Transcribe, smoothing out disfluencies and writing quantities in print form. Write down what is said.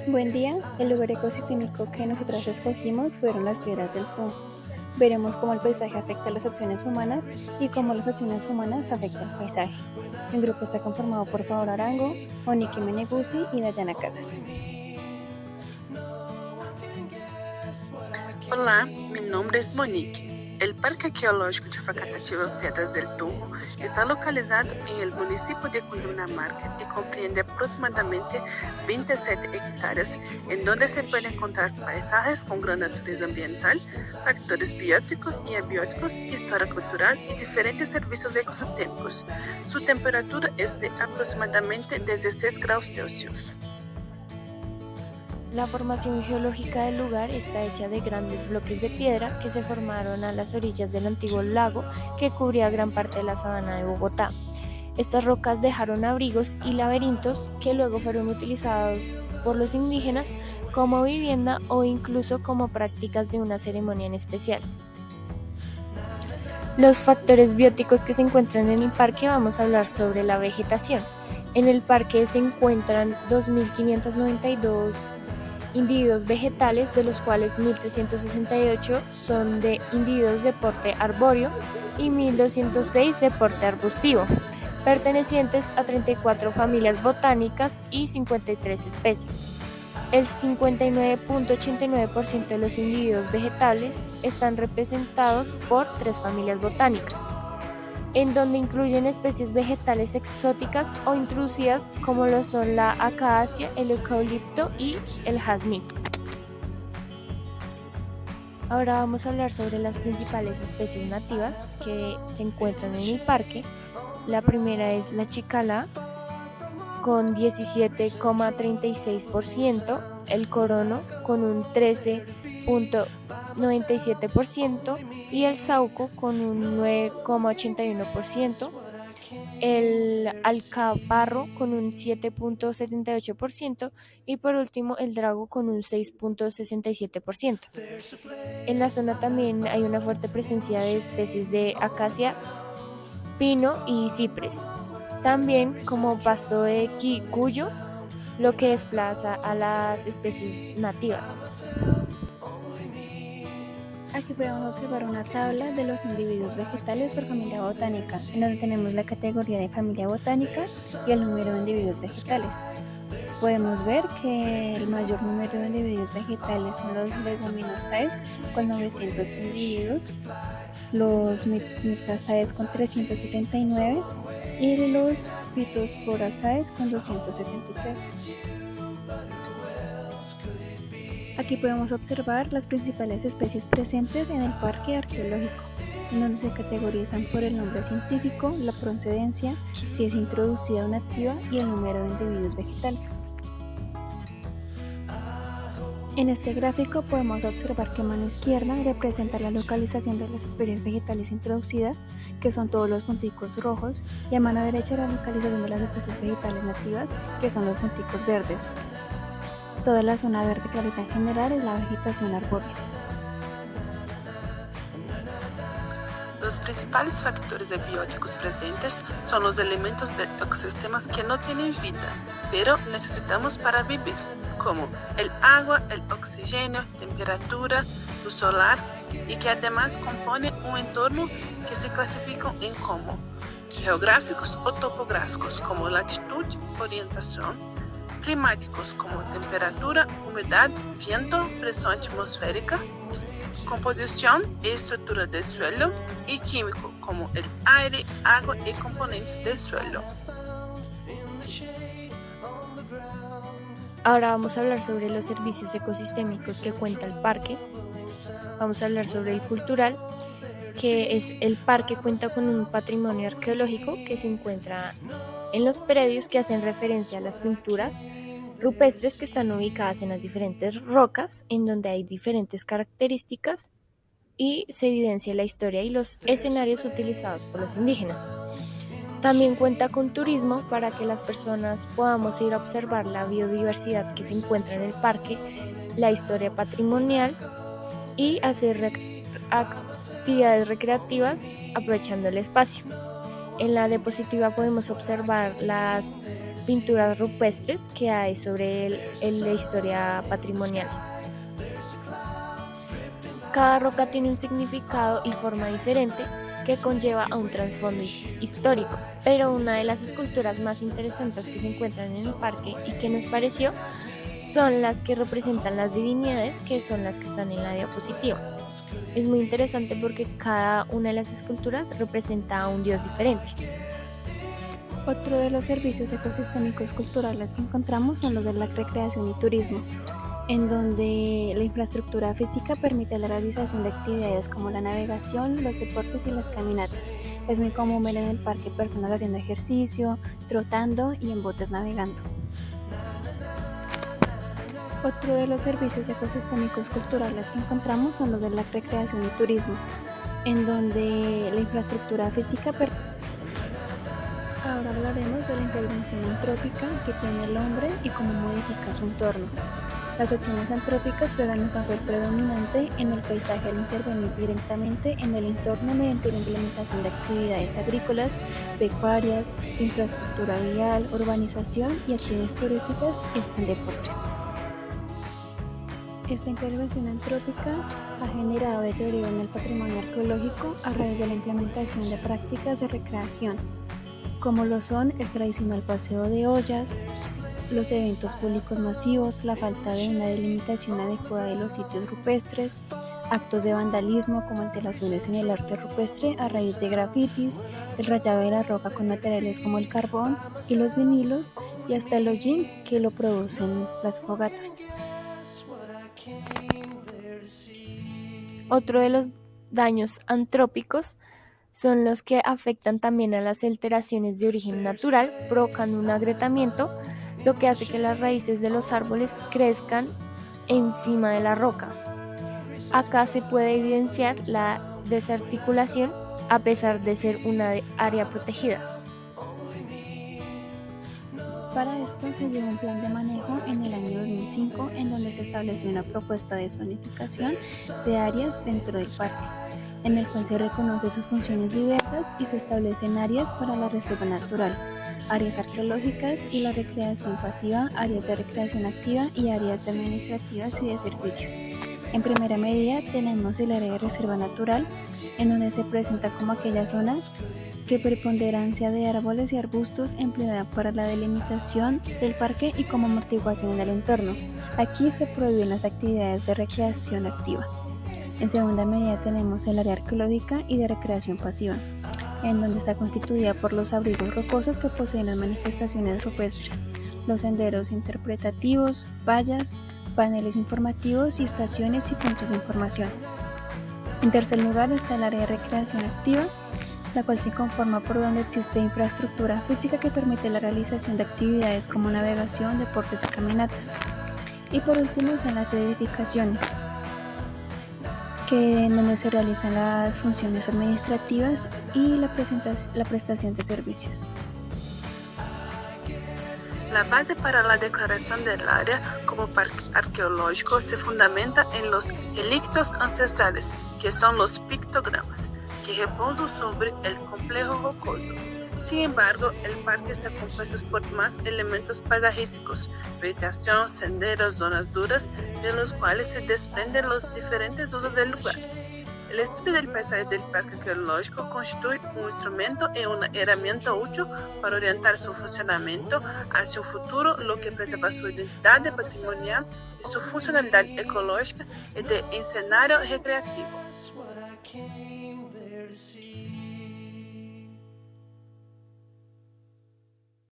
Buen día, el lugar ecosistémico que nosotras escogimos fueron las piedras del Tunjo. Veremos cómo el paisaje afecta a las acciones humanas y cómo las acciones humanas afectan al paisaje. El grupo está conformado por Paola Arango, Oniki Meneguzzi y Dayana Casas. Olá, meu nome é Monique. O Parque Arqueológico de Facatativá Pedras del Tunjo está localizado en el municipio de Cundinamarca y comprende aproximadamente 27 hectáreas, en donde se pueden encontrar paisajes con gran naturaleza ambiental, factores bióticos y abióticos, historia cultural y diferentes servicios ecosistémicos. Su temperatura es de aproximadamente 16 grados Celsius. La formación geológica del lugar está hecha de grandes bloques de piedra que se formaron a las orillas del antiguo lago que cubría gran parte de la sabana de Bogotá. Estas rocas dejaron abrigos y laberintos que luego fueron utilizados por los indígenas como vivienda o incluso como prácticas de una ceremonia en especial. Los factores bióticos que se encuentran en el parque, vamos a hablar sobre la vegetación. En el parque se encuentran 2.592 individuos vegetales, de los cuales 1.368 son de individuos de porte arbóreo y 1.206 de porte arbustivo, pertenecientes a 34 familias botánicas y 53 especies. El 59.89% de los individuos vegetales están representados por 3 familias botánicas, en donde incluyen especies vegetales exóticas o introducidas como lo son la acacia, el eucalipto y el jazmín. Ahora vamos a hablar sobre las principales especies nativas que se encuentran en el parque. La primera es la chicala, con 17,36%, el corono con un 13,97% y el sauco con un 9,81%, el alcaparro con un 7,78% y por último el drago con un 6,67%. En la zona también hay una fuerte presencia de especies de acacia, pino y ciprés, también como pasto de cuyo, lo que desplaza a las especies nativas. Aquí podemos observar una tabla de los individuos vegetales por familia botánica, en donde tenemos la categoría de familia botánica y el número de individuos vegetales. Podemos ver que el mayor número de individuos vegetales son los leguminosaes con 900 individuos, los metasaes con 379 y los phytosphoraceae con 273. Aquí podemos observar las principales especies presentes en el parque arqueológico, en donde se categorizan por el nombre científico, la procedencia, si es introducida o nativa y el número de individuos vegetales. En este gráfico podemos observar que a mano izquierda representa la localización de las especies vegetales introducidas, que son todos los punticos rojos, y a mano derecha la localización de las especies vegetales nativas, que son los punticos verdes. Toda la zona verde clarita en general es la vegetación arbórea. Los principales factores abióticos presentes son los elementos de ecosistemas que no tienen vida, pero necesitamos para vivir, como el agua, el oxígeno, temperatura, luz solar, y que además componen un entorno que se clasifican en como geográficos o topográficos, como latitud, orientación, climáticos como temperatura, humedad, viento, presión atmosférica, composición y estructura del suelo, y químico como el aire, agua y componentes del suelo. Ahora vamos a hablar sobre los servicios ecosistémicos que cuenta el parque. Vamos a hablar sobre el cultural, que es el parque cuenta con un patrimonio arqueológico que se encuentra en los predios que hacen referencia a las pinturas rupestres que están ubicadas en las diferentes rocas, en donde hay diferentes características y se evidencia la historia y los escenarios utilizados por los indígenas. También cuenta con turismo para que las personas podamos ir a observar la biodiversidad que se encuentra en el parque, la historia patrimonial y hacer actividades recreativas aprovechando el espacio. En la diapositiva podemos observar las pinturas rupestres que hay sobre la historia patrimonial. Cada roca tiene un significado y forma diferente que conlleva a un trasfondo histórico, pero una de las esculturas más interesantes que se encuentran en el parque y que nos pareció son las que representan las divinidades, que son las que están en la diapositiva. Es muy interesante porque cada una de las esculturas representa a un dios diferente. Otro de los servicios ecosistémicos culturales que encontramos son los de la recreación y turismo, en donde la infraestructura física permite la realización de actividades como la navegación, los deportes y las caminatas. Es muy común ver en el parque personas haciendo ejercicio, trotando y en botes navegando. Otro de los servicios ecosistémicos culturales que encontramos son los de la recreación y turismo, en donde la infraestructura física Ahora hablaremos de la intervención antrópica que tiene el hombre y cómo modifica su entorno. Las acciones antrópicas juegan un papel predominante en el paisaje al intervenir directamente en el entorno mediante la implementación de actividades agrícolas, pecuarias, infraestructura vial, urbanización y acciones turísticas y deportes. Esta intervención antrópica ha generado deterioro en el patrimonio arqueológico a través de la implementación de prácticas de recreación, como lo son el tradicional paseo de ollas, los eventos públicos masivos, la falta de una delimitación adecuada de los sitios rupestres, actos de vandalismo como alteraciones en el arte rupestre a raíz de grafitis, el rayado de la roca con materiales como el carbón y los vinilos y hasta el hollín que lo producen las fogatas. Otro de los daños antrópicos son los que afectan también a las alteraciones de origen natural, provocan un agrietamiento, lo que hace que las raíces de los árboles crezcan encima de la roca. Acá se puede evidenciar la desarticulación a pesar de ser una área protegida. Para esto se llevó un plan de manejo en el año 2005 en donde se estableció una propuesta de zonificación de áreas dentro del parque, en el cual se reconoce sus funciones diversas y se establecen áreas para la reserva natural, áreas arqueológicas y la recreación pasiva, áreas de recreación activa y áreas administrativas y de servicios. En primera medida tenemos el área de reserva natural, en donde se presenta como aquella zona que preponderancia de árboles y arbustos empleada para la delimitación del parque y como amortiguación del entorno. Aquí se prohíben las actividades de recreación activa. En segunda medida tenemos el área arqueológica y de recreación pasiva, en donde está constituida por los abrigos rocosos que poseen las manifestaciones rupestres, los senderos interpretativos, vallas, paneles informativos y estaciones y puntos de información. En tercer lugar está el área de recreación activa, la cual se conforma por donde existe infraestructura física que permite la realización de actividades como navegación, deportes y caminatas. Y por último están las edificaciones, en donde se realizan las funciones administrativas y la prestación de servicios. La base para la declaración del área como parque arqueológico se fundamenta en los relictos ancestrales, que son los pictogramas, que reposan sobre el complejo rocoso. Sin embargo, el parque está compuesto por más elementos paisajísticos, vegetación, senderos, zonas duras, de los cuales se desprenden los diferentes usos del lugar. El estudio del paisaje del parque arqueológico constituye un instrumento y una herramienta útil para orientar su funcionamiento hacia un futuro, lo que preserva su identidad patrimonial y su funcionalidad ecológica y de escenario recreativo.